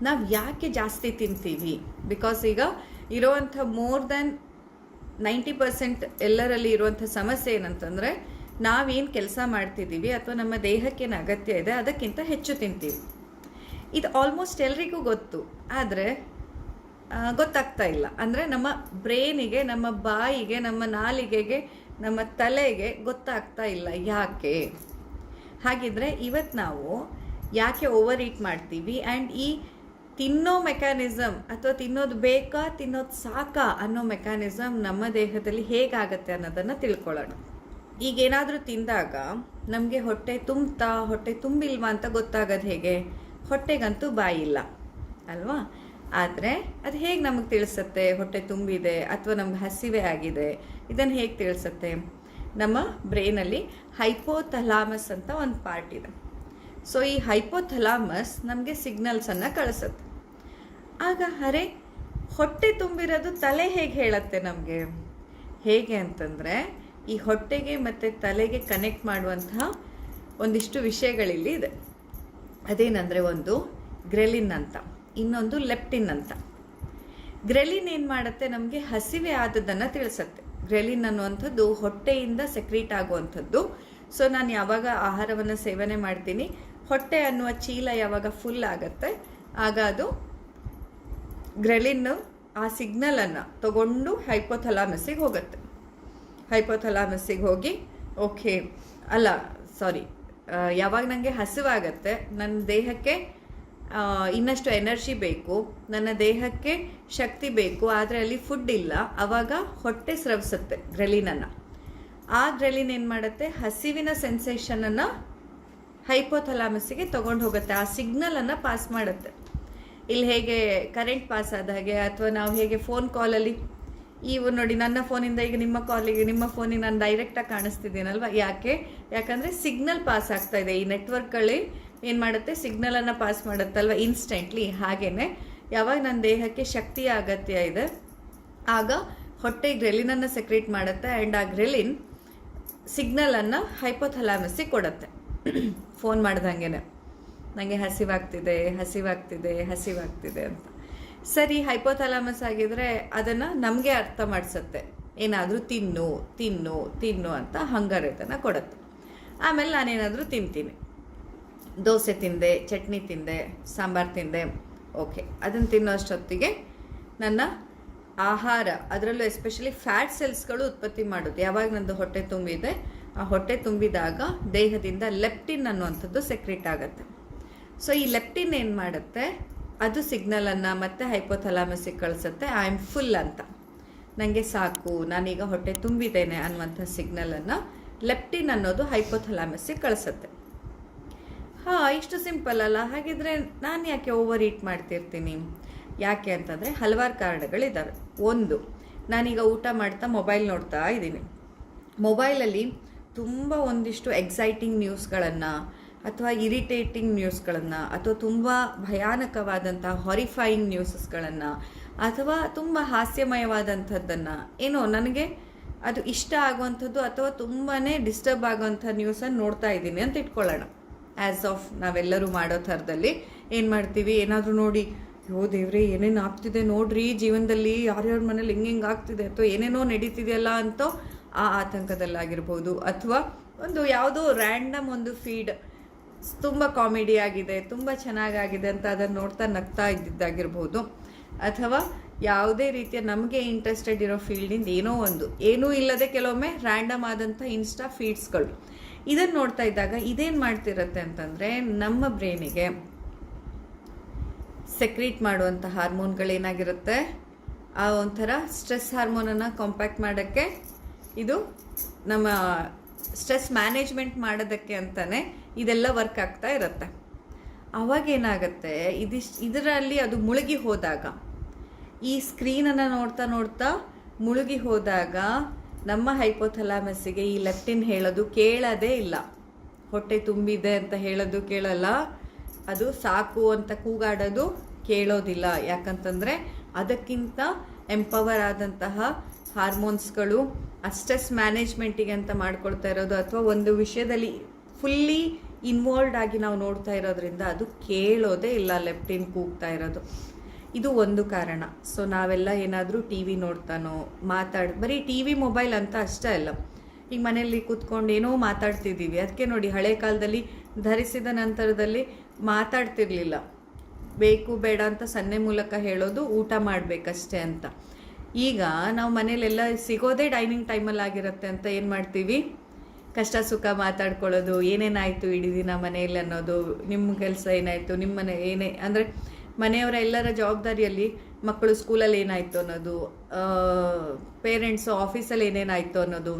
ನಾವು ಯಾಕೆ ಜಾಸ್ತಿ ತಿಂತೀವಿ? ಬಿಕಾಸ್ ಈಗ ಇರೋವಂಥ ಮೋರ್ ದ್ಯಾನ್ 90% ಎಲ್ಲರಲ್ಲಿ ಇರುವಂಥ ಸಮಸ್ಯೆ ಏನಂತಂದರೆ, ನಾವೇನು ಕೆಲಸ ಮಾಡ್ತಿದ್ದೀವಿ ಅಥವಾ ನಮ್ಮ ದೇಹಕ್ಕೇನು ಅಗತ್ಯ ಇದೆ ಅದಕ್ಕಿಂತ ಹೆಚ್ಚು ತಿಂತೀವಿ. ಇದು ಆಲ್ಮೋಸ್ಟ್ ಎಲ್ರಿಗೂ ಗೊತ್ತು, ಆದರೆ ಗೊತ್ತಾಗ್ತಾ ಇಲ್ಲ. ಅಂದರೆ ನಮ್ಮ ಬ್ರೈನಿಗೆ, ನಮ್ಮ ಬಾಯಿಗೆ, ನಮ್ಮ ನಾಲಿಗೆಗೆ, ನಮ್ಮ ತಲೆಗೆ ಗೊತ್ತಾಗ್ತಾ ಇಲ್ಲ ಯಾಕೆ. ಹಾಗಿದ್ರೆ ಇವತ್ತು ನಾವು ಯಾಕೆ ಓವರ್ ಈಟ್ ಮಾಡ್ತೀವಿ ಆ್ಯಂಡ್ ಈ ತಿನ್ನೋ ಮೆಕ್ಯಾನಿಸಮ್ ಅಥವಾ ತಿನ್ನೋದು ಬೇಕಾ ತಿನ್ನೋದು ಸಾಕಾ ಅನ್ನೋ ಮೆಕ್ಯಾನಿಸಮ್ ನಮ್ಮ ದೇಹದಲ್ಲಿ ಹೇಗಾಗತ್ತೆ ಅನ್ನೋದನ್ನು ತಿಳ್ಕೊಳ್ಳೋಣ. ಈಗೇನಾದರೂ ತಿಂದಾಗ ನಮಗೆ ಹೊಟ್ಟೆ ತುಂಬ್ತಾ ಹೊಟ್ಟೆ ತುಂಬಿಲ್ವಾ ಅಂತ ಗೊತ್ತಾಗೋದು ಹೇಗೆ? ಹೊಟ್ಟೆಗಂತೂ ಬಾಯಿ ಇಲ್ಲ ಅಲ್ವಾ? ಆದರೆ ಅದು ಹೇಗೆ ನಮಗೆ ತಿಳಿಸುತ್ತೆ ಹೊಟ್ಟೆ ತುಂಬಿದೆ ಅಥವಾ ನಮ್ಗೆ ಹಸಿವೆ ಆಗಿದೆ? ಇದನ್ನು ಹೇಗೆ ತಿಳಿಸುತ್ತೆ? ನಮ್ಮ ಬ್ರೈನಲ್ಲಿ ಹೈಪೋಥಲಾಮಸ್ ಅಂತ ಒಂದು ಪಾರ್ಟ್ ಇದೆ. ಸೊ ಈ ಹೈಪೋಥಲಾಮಸ್ ನಮಗೆ ಸಿಗ್ನಲ್ಸನ್ನು ಕಳಿಸುತ್ತೆ. ಆಗ ಅರೆ ಹೊಟ್ಟೆ ತುಂಬಿರೋದು ತಲೆ ಹೇಗೆ ಹೇಳುತ್ತೆ ನಮಗೆ? ಹೇಗೆ ಅಂತಂದರೆ, ಈ ಹೊಟ್ಟೆಗೆ ಮತ್ತು ತಲೆಗೆ ಕನೆಕ್ಟ್ ಮಾಡುವಂತಹ ಒಂದಿಷ್ಟು ವಿಷಯಗಳಿಲ್ಲಿ ಇದೆ. ಅದೇನಂದರೆ, ಒಂದು ಗ್ರೆಲಿನ್ ಅಂತ, ಇನ್ನೊಂದು ಲೆಪ್ಟಿನ್ ಅಂತ. ಗ್ರೆಲಿನ್ ಏನು ಮಾಡುತ್ತೆ? ನಮಗೆ ಹಸಿವೆ ಆದದ್ದನ್ನು ತಿಳಿಸುತ್ತೆ. ಗ್ರೆಲಿನ್ ಅನ್ನುವಂಥದ್ದು ಹೊಟ್ಟೆಯಿಂದ ಸೆಕ್ರೀಟ್ ಆಗುವಂಥದ್ದು. ಸೊ ನಾನು ಯಾವಾಗ ಆಹಾರವನ್ನು ಸೇವನೆ ಮಾಡ್ತೀನಿ, ಹೊಟ್ಟೆ ಅನ್ನುವ ಚೀಲ ಯಾವಾಗ ಫುಲ್ ಆಗುತ್ತೆ, ಆಗ ಅದು ಗ್ರೆಲಿನ್ನು ಆ ಸಿಗ್ನಲನ್ನು ತಗೊಂಡು ಹೈಪೋಥಲಾಮಸ್ಸಿಗೆ ಹೋಗುತ್ತೆ. ಹೈಪೋಥಲಾಮಸ್ಸಿಗೆ ಹೋಗಿ ಯಾವಾಗ ನನಗೆ ಹಸಿವಾಗತ್ತೆ, ನನ್ನ ದೇಹಕ್ಕೆ ಇನ್ನಷ್ಟು ಎನರ್ಜಿ ಬೇಕು, ನನ್ನ ದೇಹಕ್ಕೆ ಶಕ್ತಿ ಬೇಕು, ಆದರೆ ಅಲ್ಲಿ ಫುಡ್ ಇಲ್ಲ, ಆವಾಗ ಹೊಟ್ಟೆ ಸ್ರವಿಸುತ್ತೆ ಗ್ರೆಲಿನನ್ನು. ಆ ಗ್ರೆಲಿನ್ ಏನು ಮಾಡುತ್ತೆ? ಹಸಿವಿನ ಸೆನ್ಸೇಷನನ್ನು ಹೈಪೋಥಲಾಮಸ್ಸಿಗೆ ತೊಗೊಂಡು ಹೋಗುತ್ತೆ, ಆ ಸಿಗ್ನಲನ್ನು ಪಾಸ್ ಮಾಡುತ್ತೆ. ಇಲ್ಲಿ ಹೇಗೆ ಕರೆಂಟ್ ಪಾಸ್ ಆದ ಹಾಗೆ, ಅಥವಾ ನಾವು ಹೇಗೆ ಫೋನ್ ಕಾಲಲ್ಲಿ ನೋಡಿ, ನನ್ನ ಫೋನಿಂದ ಈಗ ನಿಮ್ಮ ಫೋನಿಗೆ ನಾನು ಡೈರೆಕ್ಟಾಗಿ ಕಾಣಿಸ್ತಿದ್ದೀನಲ್ವ? ಯಾಕಂದರೆ ಸಿಗ್ನಲ್ ಪಾಸ್ ಆಗ್ತಾ ಇದೆ. ಈ ನೆಟ್ವರ್ಕ್ಗಳಲ್ಲಿ ಏನು ಮಾಡುತ್ತೆ? ಸಿಗ್ನಲನ್ನು ಪಾಸ್ ಮಾಡುತ್ತಲ್ವ ಇನ್ಸ್ಟೆಂಟ್ಲಿ. ಹಾಗೆಯೇ ಯಾವಾಗ ನನ್ನ ದೇಹಕ್ಕೆ ಶಕ್ತಿಯ ಅಗತ್ಯ ಇದೆ, ಆಗ ಹೊಟ್ಟೆ ಗ್ರೆಲಿನನ್ನು ಸೆಕ್ರೇಟ್ ಮಾಡುತ್ತೆ ಆ್ಯಂಡ್ ಆ ಗ್ರೆಲಿನ್ ಸಿಗ್ನಲನ್ನು ಹೈಪೋಥಲಾಮಸ್ಸಿಗೆ ಕೊಡುತ್ತೆ. ಫೋನ್ ಮಾಡ್ದಂಗೆ ನನಗೆ ಹಸಿವಾಗ್ತಿದೆ ಅಂತ. ಸರಿ, ಹೈಪೋಥಲಾಮಸ್ ಆಗಿದ್ರೆ ಅದನ್ನು ನಮಗೆ ಅರ್ಥ ಮಾಡಿಸುತ್ತೆ, ಏನಾದರೂ ತಿನ್ನು ಅಂತ ಹಂಗರ್ ಇದನ್ನು ಕೊಡುತ್ತೆ. ಆಮೇಲೆ ನಾನೇನಾದರೂ ತಿಂತೀನಿ, ದೋಸೆ ತಿಂದೆ, ಚಟ್ನಿ ತಿಂದೆ, ಸಾಂಬಾರು ತಿಂದೆ, ಅದನ್ನು ತಿನ್ನೋ ಅಷ್ಟೊತ್ತಿಗೆ ನನ್ನ ಆಹಾರ, ಅದರಲ್ಲೂ ಎಸ್ಪೆಷಲಿ ಫ್ಯಾಟ್ ಸೆಲ್ಸ್ಗಳು ಉತ್ಪತ್ತಿ ಮಾಡೋದು. ಯಾವಾಗ ನಂದು ಹೊಟ್ಟೆ ತುಂಬಿದೆ, ಆ ಹೊಟ್ಟೆ ತುಂಬಿದಾಗ ದೇಹದಿಂದ ಲೆಪ್ಟಿನ್ ಅನ್ನುವಂಥದ್ದು ಸೆಕ್ರೇಟ್ ಆಗುತ್ತೆ. ಸೊ ಈ ಲೆಪ್ಟಿನ್ ಏನು ಮಾಡುತ್ತೆ? ಅದು ಸಿಗ್ನಲನ್ನು ಮತ್ತೆ ಹೈಪೋಥಲಾಮಸ್ಸಿಗೆ ಕಳಿಸುತ್ತೆ, ಐ ಆಮ್ ಫುಲ್ ಅಂತ, ನನಗೆ ಸಾಕು, ನಾನೀಗ ಹೊಟ್ಟೆ ತುಂಬಿದ್ದೇನೆ ಅನ್ನುವಂಥ ಸಿಗ್ನಲನ್ನು ಲೆಪ್ಟಿನ್ ಅನ್ನೋದು ಹೈಪೋಥಲಾಮಸ್ಸಿಗೆ ಕಳಿಸುತ್ತೆ. ಇಷ್ಟು ಸಿಂಪಲ್ ಅಲ್ಲ? ಹಾಗಿದ್ರೆ ನಾನು ಯಾಕೆ ಓವರ್ ಈಟ್ ಮಾಡ್ತಿರ್ತೀನಿ? ಯಾಕೆ ಅಂತಂದರೆ ಹಲವಾರು ಕಾರಣಗಳಿದ್ದಾವೆ. ಒಂದು, ನಾನೀಗ ಊಟ ಮಾಡ್ತಾ ಮೊಬೈಲ್ ನೋಡ್ತಾ ಇದ್ದೀನಿ. ಮೊಬೈಲಲ್ಲಿ ತುಂಬ ಒಂದಿಷ್ಟು ಎಕ್ಸೈಟಿಂಗ್ ನ್ಯೂಸ್ಗಳನ್ನು ಅಥವಾ ಇರಿಟೇಟಿಂಗ್ ನ್ಯೂಸ್ಗಳನ್ನು ಅಥವಾ ತುಂಬ ಭಯಾನಕವಾದಂಥ ಹಾರಿಫೈಯಿಂಗ್ ನ್ಯೂಸಸ್ಗಳನ್ನು ಅಥವಾ ತುಂಬ ಹಾಸ್ಯಮಯವಾದಂಥದ್ದನ್ನು, ನನಗೆ ಅದು ಇಷ್ಟ ಆಗುವಂಥದ್ದು ಅಥವಾ ತುಂಬಾ ಡಿಸ್ಟರ್ಬ್ ಆಗುವಂಥ ನ್ಯೂಸನ್ನು ನೋಡ್ತಾ ಇದ್ದೀನಿ ಅಂತ ಇಟ್ಕೊಳ್ಳೋಣ. ಆ್ಯಸ್ ಆಫ್ ನಾವೆಲ್ಲರೂ ಮಾಡೋ ಥರದಲ್ಲಿ ಏನು ಮಾಡ್ತೀವಿ? ಏನಾದರೂ ನೋಡಿ, ದೇವ್ರೆ ಏನೇನು ಆಗ್ತಿದೆ ನೋಡ್ರಿ ಜೀವನದಲ್ಲಿ, ಯಾರ್ಯಾರ ಮನೇಲಿ ಹಿಂಗೆ ಆಗ್ತಿದೆ ಅಥವಾ ಏನೇನೋ ನಡೀತಿದೆಯಲ್ಲ ಅಂತ ಆ ಆತಂಕದಲ್ಲಾಗಿರ್ಬೋದು, ಅಥವಾ ಯಾವುದೋ ರ್ಯಾಂಡಮ್ ಒಂದು ಫೀಡ್ ತುಂಬ ಕಾಮಿಡಿ ಆಗಿದೆ, ತುಂಬ ಚೆನ್ನಾಗಾಗಿದೆ ಅಂತ ಅದನ್ನು ನೋಡ್ತಾ ನಗ್ತಾ ಇದ್ದಿದ್ದಾಗಿರ್ಬೋದು, ಅಥವಾ ಯಾವುದೇ ರೀತಿಯ ನಮಗೆ ಇಂಟ್ರೆಸ್ಟೆಡ್ ಇರೋ ಫೀಲ್ಡಿಂದ ಏನೂ ಇಲ್ಲದೆ ಕೆಲವೊಮ್ಮೆ ರ್ಯಾಂಡಮ್ ಆದಂಥ ಇನ್ಸ್ಟಾ ಫೀಡ್ಸ್ಗಳು, ಇದನ್ನು ನೋಡ್ತಾ ಇದ್ದಾಗ ಇದೇನು ಮಾಡ್ತಿರತ್ತೆ ಅಂತಂದರೆ, ನಮ್ಮ ಬ್ರೈನಿಗೆ ಸೆಕ್ರೀಟ್ ಮಾಡುವಂಥ ಹಾರ್ಮೋನ್ಗಳೇನಾಗಿರುತ್ತೆ, ಆ ಒಂಥರ ಸ್ಟ್ರೆಸ್ ಹಾರ್ಮೋನನ್ನು ಕಾಂಪ್ಯಾಕ್ಟ್ ಮಾಡೋಕ್ಕೆ, ಇದು ನಮ್ಮ ಸ್ಟ್ರೆಸ್ ಮ್ಯಾನೇಜ್ಮೆಂಟ್ ಮಾಡೋದಕ್ಕೆ ಅಂತಲೇ ಇದೆಲ್ಲ ವರ್ಕ್ ಆಗ್ತಾ ಇರುತ್ತೆ. ಅವಾಗೇನಾಗುತ್ತೆ, ಇದರಲ್ಲಿ ಅದು ಮುಳುಗಿ ಹೋದಾಗ, ಈ ಸ್ಕ್ರೀನನ್ನು ನೋಡ್ತಾ ನೋಡ್ತಾ ಮುಳುಗಿ ಹೋದಾಗ ನಮ್ಮ ಹೈಪೋಥಲಾಮಸ್ಸಿಗೆ ಈ ಲೆಪ್ಟಿನ್ ಹೇಳೋದು ಕೇಳೋದೇ ಇಲ್ಲ. ಹೊಟ್ಟೆ ತುಂಬಿದೆ ಅಂತ ಹೇಳೋದು ಕೇಳಲ್ಲ, ಅದು ಸಾಕು ಅಂತ ಕೂಗಾಡೋದು ಕೇಳೋದಿಲ್ಲ. ಯಾಕಂತಂದರೆ ಅದಕ್ಕಿಂತ ಎಂಪವರ್ ಆದಂತಹ ಹಾರ್ಮೋನ್ಸ್ಗಳು ಆ ಸ್ಟ್ರೆಸ್ ಮ್ಯಾನೇಜ್ಮೆಂಟಿಗೆ ಅಂತ ಮಾಡ್ಕೊಳ್ತಾ ಇರೋದು, ಅಥವಾ ಒಂದು ವಿಷಯದಲ್ಲಿ ಫುಲ್ಲಿ ಇನ್ವಾಲ್ವ್ಡ್ ಆಗಿ ನಾವು ನೋಡ್ತಾ ಇರೋದ್ರಿಂದ ಅದು ಕೇಳೋದೇ ಇಲ್ಲ ಲೆಪ್ಟಿನ್ ಕೂಗ್ತಾ ಇರೋದು. ಇದು ಒಂದು ಕಾರಣ. ಸೊ ನಾವೆಲ್ಲ ಏನಾದರೂ ಟಿ ವಿ ನೋಡ್ತಾನೋ ಬರೀ ಟಿ ವಿ ಮೊಬೈಲ್ ಅಂತ ಅಷ್ಟೇ ಅಲ್ಲ, ಈಗ ಮನೆಯಲ್ಲಿ ಕೂತ್ಕೊಂಡು ಏನೋ ಮಾತಾಡ್ತಿದ್ದೀವಿ. ಅದಕ್ಕೆ ನೋಡಿ, ಹಳೆ ಕಾಲದಲ್ಲಿ ಧರಿಸಿದ ನಂತರದಲ್ಲಿ ಮಾತಾಡ್ತಿರ್ಲಿಲ್ಲ, ಬೇಕು ಬೇಡ ಅಂತ ಸನ್ನೆ ಮೂಲಕ ಹೇಳೋದು, ಊಟ ಮಾಡಬೇಕಷ್ಟೇ ಅಂತ. ಈಗ ನಾವು ಮನೇಲೆಲ್ಲ ಸಿಗೋದೇ ಡೈನಿಂಗ್ ಟೈಮಲ್ಲಿ ಆಗಿರುತ್ತೆ ಅಂತ ಏನು ಮಾಡ್ತೀವಿ, ಕಷ್ಟ ಸುಖ ಮಾತಾಡ್ಕೊಳ್ಳೋದು, ಏನೇನಾಯಿತು ಇಡೀ ದಿನ ಮನೆಯಲ್ಲಿ ಅನ್ನೋದು, ನಿಮ್ಮ ಕೆಲಸ ಏನಾಯಿತು, ನಿಮ್ಮ ಮನೆ ಏನೇ ಅಂದರೆ ಮನೆಯವರ ಎಲ್ಲರ ಜವಾಬ್ದಾರಿಯಲ್ಲಿ ಮಕ್ಕಳು ಸ್ಕೂಲಲ್ಲಿ ಏನಾಯಿತು ಅನ್ನೋದು, ಪೇರೆಂಟ್ಸು ಆಫೀಸಲ್ಲಿ ಏನೇನಾಯಿತು ಅನ್ನೋದು,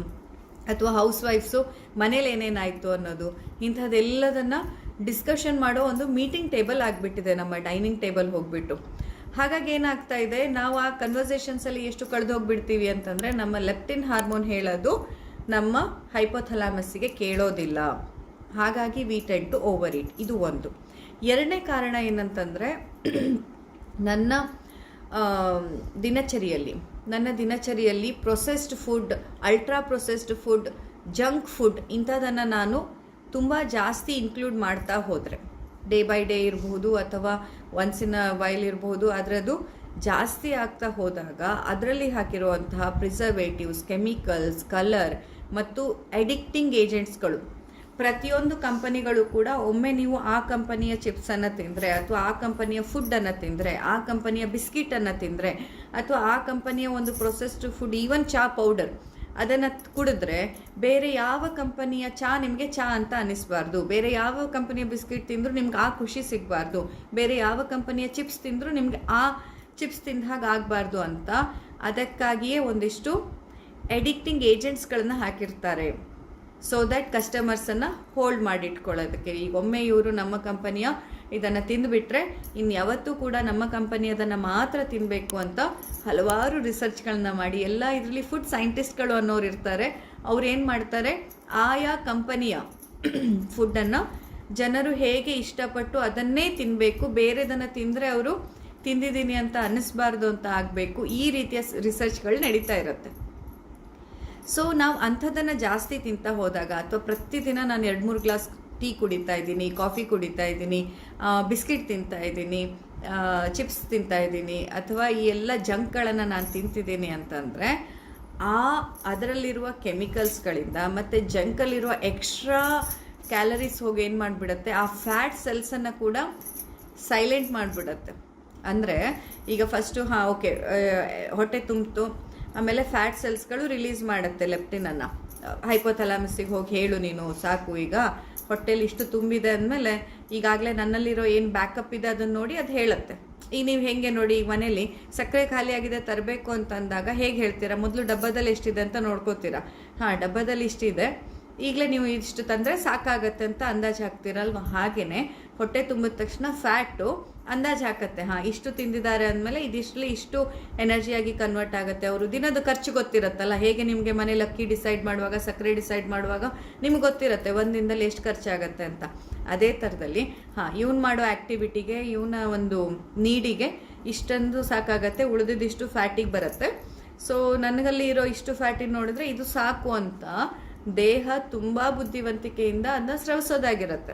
ಅಥವಾ ಹೌಸ್ ವೈಫ್ಸು ಮನೇಲಿ ಏನೇನಾಯಿತು ಅನ್ನೋದು, ಇಂಥದ್ದೆಲ್ಲದನ್ನು ಡಿಸ್ಕಷನ್ ಮಾಡೋ ಒಂದು ಮೀಟಿಂಗ್ ಟೇಬಲ್ ಆಗಿಬಿಟ್ಟಿದೆ ನಮ್ಮ ಡೈನಿಂಗ್ ಟೇಬಲ್ ಹೋಗ್ಬಿಟ್ಟು. ಹಾಗಾಗಿ ಏನಾಗ್ತಾ ಇದೆ, ನಾವು ಆ ಕನ್ವರ್ಸೇಷನ್ಸಲ್ಲಿ ಎಷ್ಟು ಕಳೆದು ಹೋಗ್ಬಿಡ್ತೀವಿ ಅಂತಂದರೆ ನಮ್ಮ ಲೆಪ್ಟಿನ್ ಹಾರ್ಮೋನ್ ಹೇಳೋದು ನಮ್ಮ ಹೈಪೋಥಲಾಮಸ್ಸಿಗೆ ಕೇಳೋದಿಲ್ಲ. ಹಾಗಾಗಿ we tend to over it. ಇದು ಒಂದು. ಎರಡನೇ ಕಾರಣ ಏನಂತಂದರೆ, ನನ್ನ ದಿನಚರಿಯಲ್ಲಿ processed food, ultra processed food, junk food ಇಂಥದನ್ನು ನಾನು ತುಂಬ ಜಾಸ್ತಿ ಇನ್ಕ್ಲೂಡ್ ಮಾಡ್ತಾ ಹೋದರೆ, ಡೇ ಬೈ ಡೇ ಇರಬಹುದು ಅಥವಾ ಒನ್ಸ್ ಇನ್ ಅ ವೈಲ್ ಇರಬಹುದು, ಅದರದ್ದು ಜಾಸ್ತಿ ಆಗ್ತಾ ಹೋದಾಗ ಅದರಲ್ಲಿ ಹಾಕಿರುವಂತಹ ಪ್ರಿಸರ್ವೇಟಿವ್ಸ್, ಕೆಮಿಕಲ್ಸ್, ಕಲರ್ ಮತ್ತು ಅಡಿಕ್ಟಿಂಗ್ ಏಜೆಂಟ್ಸ್ಗಳು, ಪ್ರತಿಯೊಂದು ಕಂಪನಿಗಳು ಕೂಡ ಒಮ್ಮೆ ನೀವು ಆ ಕಂಪನಿಯ ಚಿಪ್ಸನ್ನು ತಿಂದರೆ ಅಥವಾ ಆ ಕಂಪನಿಯ ಫುಡ್ಡನ್ನು ತಿಂದರೆ, ಆ ಕಂಪನಿಯ ಬಿಸ್ಕಿಟನ್ನು ತಿಂದರೆ ಅಥವಾ ಆ ಕಂಪನಿಯ ಒಂದು ಪ್ರೊಸೆಸ್ಡ್ ಫುಡ್, ಈವನ್ ಚಾ ಪೌಡರ್ ಅದನ್ನು ಕುಡಿದ್ರೆ ಬೇರೆ ಯಾವ ಕಂಪನಿಯ ಚಾ ನಿಮಗೆ ಚಾ ಅಂತ ಅನ್ನಿಸ್ಬಾರ್ದು, ಬೇರೆ ಯಾವ ಕಂಪನಿಯ ಬಿಸ್ಕಿಟ್ ತಿಂದರೂ ನಿಮ್ಗೆ ಆ ಖುಷಿ ಸಿಗಬಾರ್ದು, ಬೇರೆ ಯಾವ ಕಂಪನಿಯ ಚಿಪ್ಸ್ ತಿಂದರೂ ನಿಮ್ಗೆ ಆ ಚಿಪ್ಸ್ ತಿಂದ ಹಾಗೆ ಆಗಬಾರ್ದು ಅಂತ ಅದಕ್ಕಾಗಿಯೇ ಒಂದಿಷ್ಟು ಎಡಿಕ್ಟಿಂಗ್ ಏಜೆಂಟ್ಸ್ಗಳನ್ನು ಹಾಕಿರ್ತಾರೆ. ಸೊ ದ್ಯಾಟ್ ಕಸ್ಟಮರ್ಸನ್ನು ಹೋಲ್ಡ್ ಮಾಡಿಟ್ಕೊಳ್ಳೋದಕ್ಕೆ. ಈಗ ಒಮ್ಮೆ ಇವರು ನಮ್ಮ ಕಂಪನಿಯ ಇದನ್ನು ತಿಂದುಬಿಟ್ರೆ ಇನ್ಯಾವತ್ತೂ ಕೂಡ ನಮ್ಮ ಕಂಪನಿಯದನ್ನು ಮಾತ್ರ ತಿನ್ನಬೇಕು ಅಂತ ಹಲವಾರು ರಿಸರ್ಚ್ಗಳನ್ನ ಮಾಡಿ, ಎಲ್ಲ ಇದರಲ್ಲಿ ಫುಡ್ ಸೈಂಟಿಸ್ಟ್ಗಳು ಅನ್ನೋರು ಇರ್ತಾರೆ. ಅವ್ರು ಏನು ಮಾಡ್ತಾರೆ, ಆಯಾ ಕಂಪನಿಯ ಫುಡ್ಡನ್ನು ಜನರು ಹೇಗೆ ಇಷ್ಟಪಟ್ಟು ಅದನ್ನೇ ತಿನ್ನಬೇಕು, ಬೇರೆದನ್ನು ತಿಂದರೆ ಅವರು ತಿಂದಿದ್ದೀನಿ ಅಂತ ಅನ್ನಿಸ್ಬಾರ್ದು ಅಂತ ಆಗಬೇಕು, ಈ ರೀತಿಯ ರಿಸರ್ಚ್ಗಳು ನಡೀತಾ ಇರುತ್ತೆ. ಸೊ ನಾವು ಅಂಥದ್ದನ್ನು ಜಾಸ್ತಿ ತಿಂತಾ ಹೋದಾಗ, ಅಥವಾ ಪ್ರತಿದಿನ ನಾನು 2-3 ಗ್ಲಾಸ್ ಟೀ ಕುಡಿತಾ ಇದ್ದೀನಿ, ಕಾಫಿ ಕುಡಿತಾ ಇದ್ದೀನಿ, ಬಿಸ್ಕಿಟ್ ತಿಂತಾ ಇದ್ದೀನಿ, ಚಿಪ್ಸ್ ತಿಂತಾ ಇದ್ದೀನಿ, ಅಥವಾ ಈ ಎಲ್ಲ ಜಂಕ್ಗಳನ್ನು ನಾನು ತಿಂತಿದ್ದೀನಿ ಅಂತಂದರೆ ಅದರಲ್ಲಿರುವ ಕೆಮಿಕಲ್ಸ್ಗಳಿಂದ ಮತ್ತು ಜಂಕಲ್ಲಿರುವ ಎಕ್ಸ್ಟ್ರಾ ಕ್ಯಾಲರೀಸ್ ಹೋಗಿ ಏನು ಮಾಡಿಬಿಡುತ್ತೆ, ಆ ಫ್ಯಾಟ್ ಸೆಲ್ಸನ್ನು ಕೂಡ ಸೈಲೆಂಟ್ ಮಾಡಿಬಿಡುತ್ತೆ. ಅಂದರೆ ಈಗ ಫಸ್ಟು ಓಕೆ ಹೊಟ್ಟೆ ತುಂಬಿತು, ಆಮೇಲೆ ಫ್ಯಾಟ್ ಸೆಲ್ಸ್ಗಳು ರಿಲೀಸ್ ಮಾಡುತ್ತೆ ಲೆಪ್ಟಿನನ್ನು, ಹೈಪೋಥಲಾಮಸ್ಸಿಗೆ ಹೋಗಿ ಹೇಳು ನೀನು ಸಾಕು, ಈಗ ಹೊಟ್ಟೆಲಿ ಇಷ್ಟು ತುಂಬಿದೆ ಅಂದಮೇಲೆ ಈಗಾಗಲೇ ನನ್ನಲ್ಲಿರೋ ಏನು ಬ್ಯಾಕಪ್ ಇದೆ ಅದನ್ನು ನೋಡಿ ಅದು ಹೇಳುತ್ತೆ. ಈಗ ನೀವು ಹೇಗೆ ನೋಡಿ, ಈಗ ಮನೇಲಿ ಸಕ್ಕರೆ ಖಾಲಿಯಾಗಿದೆ ತರಬೇಕು ಅಂತ ಅಂದಾಗ ಹೇಗೆ ಹೇಳ್ತೀರಾ, ಮೊದಲು ಡಬ್ಬದಲ್ಲಿ ಎಷ್ಟಿದೆ ಅಂತ ನೋಡ್ಕೋತೀರಾ. ಡಬ್ಬದಲ್ಲಿ ಇಷ್ಟಿದೆ, ಈಗಲೇ ನೀವು ಇಷ್ಟು ತಂದರೆ ಸಾಕಾಗತ್ತೆ ಅಂತ ಅಂದಾಜು ಹಾಕ್ತೀರಲ್ವ. ಹಾಗೆಯೇ ಹೊಟ್ಟೆ ತುಂಬಿದ ತಕ್ಷಣ ಫ್ಯಾಟು ಅಂದಾಜು ಹಾಕತ್ತೆ, ಇಷ್ಟು ತಿಂದಿದ್ದಾರೆ ಅಂದಮೇಲೆ ಇಷ್ಟು ಎನರ್ಜಿಯಾಗಿ ಕನ್ವರ್ಟ್ ಆಗುತ್ತೆ. ಅವರು ದಿನದ ಖರ್ಚು ಗೊತ್ತಿರುತ್ತಲ್ಲ, ಹೇಗೆ ನಿಮಗೆ ಮನೇಲಿ ಅಕ್ಕಿ ಡಿಸೈಡ್ ಮಾಡುವಾಗ, ಸಕ್ಕರೆ ಡಿಸೈಡ್ ಮಾಡುವಾಗ ನಿಮ್ಗೆ ಗೊತ್ತಿರುತ್ತೆ ಒಂದು ದಿನದಲ್ಲಿ ಎಷ್ಟು ಖರ್ಚಾಗತ್ತೆ ಅಂತ. ಅದೇ ಥರದಲ್ಲಿ ಇವನು ಮಾಡೋ ಆ್ಯಕ್ಟಿವಿಟಿಗೆ, ಇವನ ಒಂದು ನೀಡಿಗೆ ಇಷ್ಟೊಂದು ಸಾಕಾಗತ್ತೆ, ಉಳಿದಿದ್ದಿಷ್ಟು ಫ್ಯಾಟಿಗೆ ಬರುತ್ತೆ. ಸೊ ನನಗಲ್ಲಿ ಇರೋ ಇಷ್ಟು ಫ್ಯಾಟಿಗೆ ನೋಡಿದ್ರೆ ಇದು ಸಾಕು ಅಂತ ದೇಹ ತುಂಬ ಬುದ್ಧಿವಂತಿಕೆಯಿಂದ ಅದನ್ನ ಸ್ರವಿಸೋದಾಗಿರುತ್ತೆ.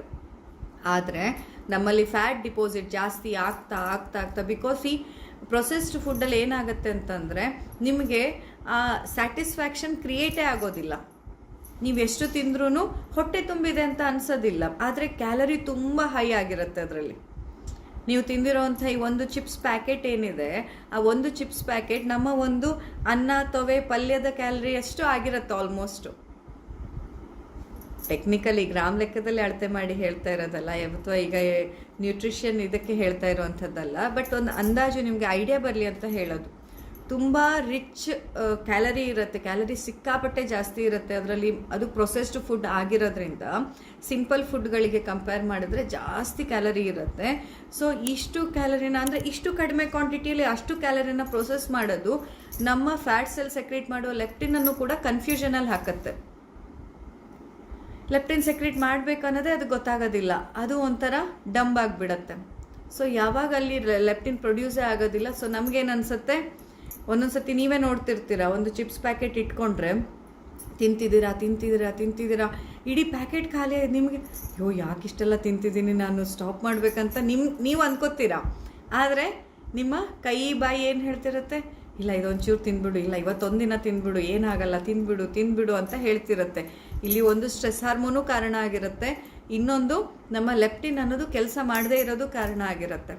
ಆದರೆ ನಮ್ಮಲ್ಲಿ ಫ್ಯಾಟ್ ಡಿಪಾಸಿಟ್ ಜಾಸ್ತಿ ಆಗ್ತಾ ಆಗ್ತಾ ಆಗ್ತಾ, ಬಿಕಾಸ್ ಈ ಪ್ರೊಸೆಸ್ಡ್ ಫುಡ್ಡಲ್ಲಿ ಏನಾಗುತ್ತೆ ಅಂತಂದರೆ ನಿಮಗೆ ಆ ಸ್ಯಾಟಿಸ್ಫ್ಯಾಕ್ಷನ್ ಕ್ರಿಯೇಟೇ ಆಗೋದಿಲ್ಲ. ನೀವು ಎಷ್ಟು ತಿಂದ್ರೂ ಹೊಟ್ಟೆ ತುಂಬಿದೆ ಅಂತ ಅನ್ಸೋದಿಲ್ಲ, ಆದರೆ ಕ್ಯಾಲರಿ ತುಂಬ ಹೈ ಆಗಿರುತ್ತೆ ಅದರಲ್ಲಿ. ನೀವು ತಿಂದಿರೋವಂಥ ಈ ಒಂದು ಚಿಪ್ಸ್ ಪ್ಯಾಕೆಟ್ ಏನಿದೆ, ಆ ಒಂದು ಚಿಪ್ಸ್ ಪ್ಯಾಕೆಟ್ ನಮ್ಮ ಒಂದು ಅನ್ನ ತೊವೆ ಪಲ್ಯದ ಕ್ಯಾಲರಿ ಅಷ್ಟು ಆಗಿರುತ್ತೆ ಆಲ್ಮೋಸ್ಟು. ಟೆಕ್ನಿಕಲಿ ಗ್ರಾಮ್ ಲೆಕ್ಕದಲ್ಲಿ ಅಳತೆ ಮಾಡಿ ಹೇಳ್ತಾ ಇರೋದಲ್ಲ, ಅಥವಾ ಈಗ ನ್ಯೂಟ್ರಿಷನ್ ಇದಕ್ಕೆ ಹೇಳ್ತಾ ಇರೋವಂಥದ್ದಲ್ಲ, ಬಟ್ ಒಂದು ಅಂದಾಜು ನಿಮಗೆ ಐಡಿಯಾ ಬರಲಿ ಅಂತ ಹೇಳೋದು. ತುಂಬ ರಿಚ್ ಕ್ಯಾಲರಿ ಇರುತ್ತೆ, ಕ್ಯಾಲರಿ ಸಿಕ್ಕಾಪಟ್ಟೆ ಜಾಸ್ತಿ ಇರುತ್ತೆ ಅದರಲ್ಲಿ. ಅದು ಪ್ರೊಸೆಸ್ಡ್ ಫುಡ್ ಆಗಿರೋದ್ರಿಂದ ಸಿಂಪಲ್ ಫುಡ್ಗಳಿಗೆ ಕಂಪೇರ್ ಮಾಡಿದ್ರೆ ಜಾಸ್ತಿ ಕ್ಯಾಲರಿ ಇರುತ್ತೆ. ಸೊ ಇಷ್ಟು ಕ್ಯಾಲರಿನ ಅಂದರೆ ಇಷ್ಟು ಕಡಿಮೆ ಕ್ವಾಂಟಿಟಿಯಲ್ಲಿ ಅಷ್ಟು ಕ್ಯಾಲರಿನ ಪ್ರೊಸೆಸ್ ಮಾಡೋದು ನಮ್ಮ ಫ್ಯಾಟ್ ಸೆಲ್ ಸೆಕ್ರೇಟ್ ಮಾಡೋ ಲೆಪ್ಟಿನನ್ನು ಕೂಡ ಕನ್ಫ್ಯೂಷನಲ್ಲಿ ಹಾಕತ್ತೆ. ಲೆಪ್ಟಿನ್ ಸೆಕ್ರೇಟ್ ಮಾಡಬೇಕು ಅನ್ನೋದೇ ಅದು ಗೊತ್ತಾಗೋದಿಲ್ಲ, ಅದು ಒಂಥರ ಡಂಬ್ ಆಗಿಬಿಡತ್ತೆ. ಸೊ ಯಾವಾಗ ಅಲ್ಲಿ ಲೆಪ್ಟಿನ್ ಪ್ರೊಡ್ಯೂಸೇ ಆಗೋದಿಲ್ಲ. ಸೊ ನಮಗೇನು ಅನಿಸುತ್ತೆ, ಒಂದೊಂದು ಸತಿ ನೀವೇ ನೋಡ್ತಿರ್ತೀರ, ಒಂದು ಚಿಪ್ಸ್ ಪ್ಯಾಕೆಟ್ ಇಟ್ಕೊಂಡ್ರೆ ತಿಂತಿದ್ದೀರಾ ಇಡೀ ಪ್ಯಾಕೆಟ್ ಖಾಲಿ ಆಗಿದೆ. ನಿಮಗೆ ಅಯ್ಯೋ ಯಾಕೆ ಇಷ್ಟೆಲ್ಲ ತಿಂತಿದ್ದೀನಿ, ನಾನು ಸ್ಟಾಪ್ ಮಾಡಬೇಕಂತ ನೀವು ಅನ್ಕೋತೀರಾ. ಆದರೆ ನಿಮ್ಮ ಕೈ ಬಾಯಿ ಏನು ಹೇಳ್ತಿರುತ್ತೆ, ಇಲ್ಲ ಇದೊಂಚೂರು ತಿಂದ್ಬಿಡು, ಇಲ್ಲ ಇವತ್ತೊಂದಿನ ತಿಂದ್ಬಿಡು, ಏನಾಗಲ್ಲ, ತಿಂದ್ಬಿಡು ಅಂತ ಹೇಳ್ತಿರುತ್ತೆ. ಇಲ್ಲಿ ಒಂದು ಸ್ಟ್ರೆಸ್ ಹಾರ್ಮೋನು ಕಾರಣ ಆಗಿರುತ್ತೆ, ಇನ್ನೊಂದು ನಮ್ಮ ಲೆಪ್ಟಿನ್ ಅನ್ನೋದು ಕೆಲಸ ಮಾಡದೇ ಇರೋದು ಕಾರಣ ಆಗಿರುತ್ತೆ.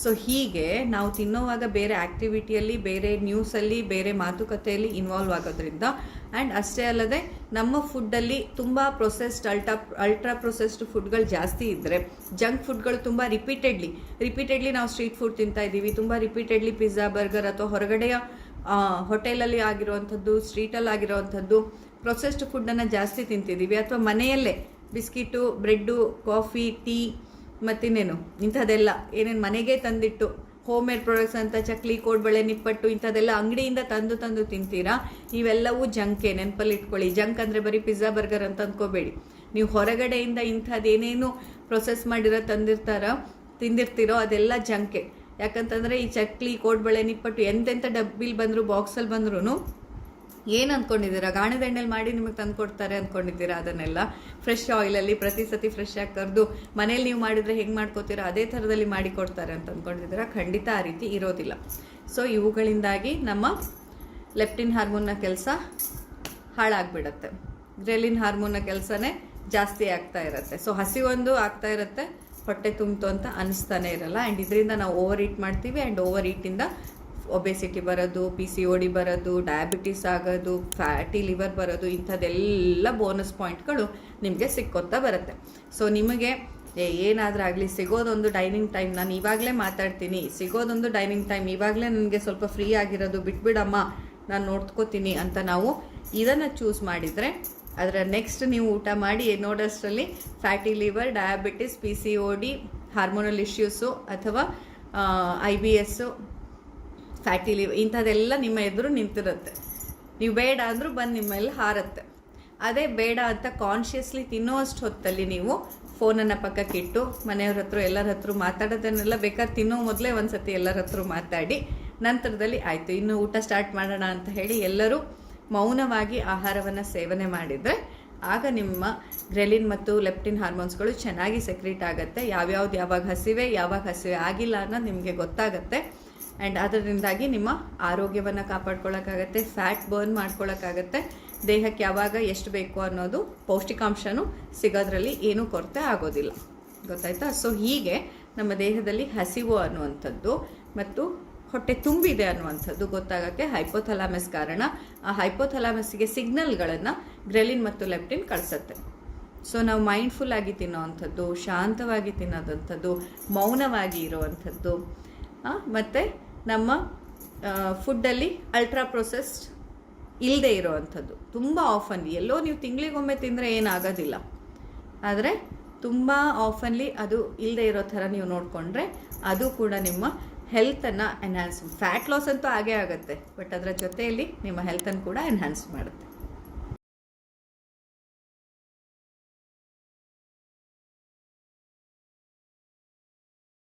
ಸೊ ಹೀಗೆ ನಾವು ತಿನ್ನೋವಾಗ ಬೇರೆ ಆ್ಯಕ್ಟಿವಿಟಿಯಲ್ಲಿ, ಬೇರೆ ನ್ಯೂಸಲ್ಲಿ, ಬೇರೆ ಮಾತುಕತೆಯಲ್ಲಿ ಇನ್ವಾಲ್ವ್ ಆಗೋದ್ರಿಂದ, ಆ್ಯಂಡ್ ಅಷ್ಟೇ ಅಲ್ಲದೆ ನಮ್ಮ ಫುಡ್ಡಲ್ಲಿ ತುಂಬ ಅಲ್ಟ್ರಾ ಪ್ರೊಸೆಸ್ಡ್ ಫುಡ್ಗಳು ಜಾಸ್ತಿ ಇದ್ದರೆ, ಜಂಕ್ ಫುಡ್ಗಳು ತುಂಬ ರಿಪೀಟೆಡ್ಲಿ ನಾವು ಸ್ಟ್ರೀಟ್ ಫುಡ್ ತಿಂತಾ ಇದ್ದೀವಿ, ತುಂಬ ರಿಪೀಟೆಡ್ಲಿ ಪಿಜ್ಜಾ, ಬರ್ಗರ್ ಅಥವಾ ಹೊರಗಡೆಯ ಹೋಟೆಲಲ್ಲಿ ಆಗಿರುವಂಥದ್ದು, ಸ್ಟ್ರೀಟಲ್ಲಿ ಆಗಿರುವಂಥದ್ದು ಪ್ರೊಸೆಸ್ಡ್ ಫುಡ್ಡನ್ನು ಜಾಸ್ತಿ ತಿಂತಿದ್ದೀವಿ, ಅಥವಾ ಮನೆಯಲ್ಲೇ ಬಿಸ್ಕಿಟು, ಬ್ರೆಡ್ಡು, ಕಾಫಿ, ಟೀ ಮತ್ತಿನ್ನೇನು ಇಂಥದ್ದೆಲ್ಲ ಏನೇನು ಮನೆಗೆ ತಂದಿಟ್ಟು ಹೋಮ್ ಮೇಡ್ ಪ್ರಾಡಕ್ಟ್ಸ್ ಅಂತ ಚಕ್ಲಿ, ಕೋಡ್ಬಳೆ, ನಿಪ್ಪಟ್ಟು ಇಂಥದ್ದೆಲ್ಲ ಅಂಗಡಿಯಿಂದ ತಂದು ತಿಂತೀರಾ. ಇವೆಲ್ಲವೂ ಜಂಕೆ, ನೆನಪಲ್ಲಿ ಇಟ್ಕೊಳ್ಳಿ. ಜಂಕ್ ಅಂದರೆ ಬರೀ ಪಿಜ್ಜಾ, ಬರ್ಗರ್ ಅಂತ ಅಂದ್ಕೋಬೇಡಿ. ನೀವು ಹೊರಗಡೆಯಿಂದ ಇಂಥದ್ದೇನೇನು ಪ್ರೊಸೆಸ್ ಮಾಡಿರೋ ತಿಂದಿರ್ತೀರೋ ಅದೆಲ್ಲ ಜಂಕೆ. ಯಾಕಂತಂದರೆ ಈ ಚಕ್ಲಿ, ಕೋಡ್ಬಳೆ, ನಿಪ್ಪಟ್ಟು ಎಂತೆಂಥ ಡಬ್ಬಿಲಿ ಬಂದರೂ, ಬಾಕ್ಸಲ್ಲಿ ಬಂದ್ರೂ ಏನು ಅಂದ್ಕೊಂಡಿದ್ದೀರಾ, ಗಾಣದ ಎಣ್ಣೆಲಿ ಮಾಡಿ ನಿಮಗೆ ತಂದು ಕೊಡ್ತಾರೆ ಅಂದ್ಕೊಂಡಿದ್ದೀರಾ. ಅದನ್ನೆಲ್ಲ ಫ್ರೆಶ್ ಆಯಿಲಲ್ಲಿ ಪ್ರತಿ ಸತಿ ಫ್ರೆಶ್ ಆಗಿ ಕರೆದು ಮನೇಲಿ ನೀವು ಮಾಡಿದರೆ ಹೆಂಗೆ ಮಾಡ್ಕೋತೀರಾ ಅದೇ ಥರದಲ್ಲಿ ಮಾಡಿ ಕೊಡ್ತಾರೆ ಅಂತ ಅಂದ್ಕೊಂಡಿದ್ದೀರಾ. ಖಂಡಿತ ಆ ರೀತಿ ಇರೋದಿಲ್ಲ. ಸೊ ಇವುಗಳಿಂದಾಗಿ ನಮ್ಮ ಲೆಪ್ಟಿನ್ ಹಾರ್ಮೋನ್ನ ಕೆಲಸ ಹಾಳಾಗ್ಬಿಡತ್ತೆ, ಗ್ರೆಲಿನ್ ಹಾರ್ಮೋನ್ನ ಕೆಲಸನೇ ಜಾಸ್ತಿ ಆಗ್ತಾ ಇರುತ್ತೆ. ಸೊ ಹಸಿವೊಂದು ಆಗ್ತಾ ಇರುತ್ತೆ, ಹೊಟ್ಟೆ ತುಂಬಿತು ಅಂತ ಅನಿಸ್ತಾನೆ ಇರಲ್ಲ. ಆ್ಯಂಡ್ ಇದರಿಂದ ನಾವು ಓವರ್ ಈಟ್ ಮಾಡ್ತೀವಿ, ಆ್ಯಂಡ್ ಓವರ್ ಈಟಿಂದ ಒಬೆಸಿಟಿ ಬರೋದು, PCOD ಬರೋದು, ಡಯಾಬಿಟಿಸ್ ಆಗೋದು, ಫ್ಯಾಟಿ ಲಿವರ್ ಬರೋದು, ಇಂಥದ್ದೆಲ್ಲ ಬೋನಸ್ ಪಾಯಿಂಟ್ಗಳು ನಿಮಗೆ ಸಿಕ್ಕೋತಾ ಬರುತ್ತೆ. ಸೊ ನಿಮಗೆ ಏನಾದರೂ ಆಗಲಿ ಸಿಗೋದೊಂದು ಡೈನಿಂಗ್ ಟೈಮ್, ನಾನು ಇವಾಗಲೇ ಮಾತಾಡ್ತೀನಿ, ಸಿಗೋದೊಂದು ಡೈನಿಂಗ್ ಟೈಮ್, ಇವಾಗಲೇ ನನಗೆ ಸ್ವಲ್ಪ ಫ್ರೀ ಆಗಿರೋದು, ಬಿಟ್ಬಿಡಮ್ಮ ನಾನು ನೋಡ್ಕೋತೀನಿ ಅಂತ ನಾವು ಇದನ್ನು ಚೂಸ್ ಮಾಡಿದರೆ, ಅದರ ನೆಕ್ಸ್ಟ್ ನೀವು ಊಟ ಮಾಡಿ ನೋಡೋಷ್ಟರಲ್ಲಿ fatty liver, diabetes, PCOD, hormonal issues ಅಥವಾ IBS, ಫ್ಯಾಟಿ ಲಿವರ್ ಇಂಥದ್ದೆಲ್ಲ ನಿಮ್ಮ ಎದುರು ನಿಂತಿರುತ್ತೆ. ನೀವು ಬೇಡ ಅಂದರೂ ಬಂದು ನಿಮ್ಮ ಮೇಲೆ ಹಾರುತ್ತೆ. ಅದೇ ಬೇಡ ಅಂತ ಕಾನ್ಷಿಯಸ್ಲಿ ತಿನ್ನೋಷ್ಟು ಹೊತ್ತಲ್ಲಿ ನೀವು ಫೋನನ್ನು ಪಕ್ಕಕ್ಕಿಟ್ಟು ಮನೆಯವ್ರ ಹತ್ರ ಎಲ್ಲರ ಹತ್ರ ಮಾತಾಡೋದನ್ನೆಲ್ಲ ಬೇಕಾದ್ರೆ ತಿನ್ನೋ ಮೊದಲೇ ಒಂದು ಸತಿ ಎಲ್ಲರ ಹತ್ರ ಮಾತಾಡಿ, ನಂತರದಲ್ಲಿ ಆಯಿತು ಇನ್ನು ಊಟ ಸ್ಟಾರ್ಟ್ ಮಾಡೋಣ ಅಂತ ಹೇಳಿ ಎಲ್ಲರೂ ಮೌನವಾಗಿ ಆಹಾರವನ್ನು ಸೇವನೆ ಮಾಡಿದರೆ ಆಗ ನಿಮ್ಮ ಗ್ರೆಲಿನ್ ಮತ್ತು ಲೆಪ್ಟಿನ್ ಹಾರ್ಮೋನ್ಸ್ಗಳು ಚೆನ್ನಾಗಿ ಸೆಕ್ರೀಟ್ ಆಗುತ್ತೆ. ಯಾವಾಗ ಹಸಿವೆ ಆಗಿಲ್ಲ ಅನ್ನೋದು ನಿಮಗೆ ಗೊತ್ತಾಗುತ್ತೆ. ಆ್ಯಂಡ್ ಅದರಿಂದಾಗಿ ನಿಮ್ಮ ಆರೋಗ್ಯವನ್ನು ಕಾಪಾಡ್ಕೊಳ್ಳೋಕ್ಕಾಗತ್ತೆ, ಫ್ಯಾಟ್ ಬರ್ನ್ ಮಾಡ್ಕೊಳ್ಳೋಕ್ಕಾಗತ್ತೆ, ದೇಹಕ್ಕೆ ಯಾವಾಗ ಎಷ್ಟು ಬೇಕು ಅನ್ನೋದು ಪೌಷ್ಟಿಕಾಂಶನೂ ಸಿಗೋದ್ರಲ್ಲಿ ಏನೂ ಕೊರತೆ ಆಗೋದಿಲ್ಲ. ಗೊತ್ತಾಯ್ತಾ? ಸೊ ಹೀಗೆ ನಮ್ಮ ದೇಹದಲ್ಲಿ ಹಸಿವು ಅನ್ನುವಂಥದ್ದು ಮತ್ತು ಹೊಟ್ಟೆ ತುಂಬಿದೆ ಅನ್ನುವಂಥದ್ದು ಗೊತ್ತಾಗೋಕ್ಕೆ ಹೈಪೋಥಲಾಮಸ್ ಕಾರಣ. ಆ ಹೈಪೋಥಲಾಮಸ್ಸಿಗೆ ಸಿಗ್ನಲ್ಗಳನ್ನು ಗ್ರೆಲಿನ್ ಮತ್ತು ಲೆಪ್ಟಿನ್ ಕಳಿಸುತ್ತೆ. ಸೊ ನಾವು ಮೈಂಡ್ಫುಲ್ ಆಗಿ ತಿನ್ನೋವಂಥದ್ದು, ಶಾಂತವಾಗಿ ತಿನ್ನೋದಂಥದ್ದು, ಮೌನವಾಗಿ ಇರುವಂಥದ್ದು, ಮತ್ತು ನಮ್ಮ ಫುಡ್ಡಲ್ಲಿ ಅಲ್ಟ್ರಾ ಪ್ರೊಸೆಸ್ಡ್ ಇಲ್ಲದೆ ಇರೋವಂಥದ್ದು ತುಂಬ ಆಫನ್ಲಿ, ಎಲ್ಲೋ ನೀವು ತಿಂಗಳಿಗೊಮ್ಮೆ ತಿಂದರೆ ಏನಾಗೋದಿಲ್ಲ, ಆದರೆ ತುಂಬ ಆಫನ್ಲಿ ಅದು ಇಲ್ಲದೆ ಇರೋ ಥರ ನೀವು ನೋಡಿಕೊಂಡ್ರೆ ಅದು ಕೂಡ ನಿಮ್ಮ ಹೆಲ್ತನ್ನು ಎನ್ಹ್ಯಾನ್ಸ್, ಫ್ಯಾಟ್ ಲಾಸ್ ಅಂತೂ ಆಗೇ ಆಗುತ್ತೆ, ಬಟ್ ಅದರ ಜೊತೆಯಲ್ಲಿ ನಿಮ್ಮ ಹೆಲ್ತನ್ನು ಕೂಡ ಎನ್ಹ್ಯಾನ್ಸ್ ಮಾಡುತ್ತೆ.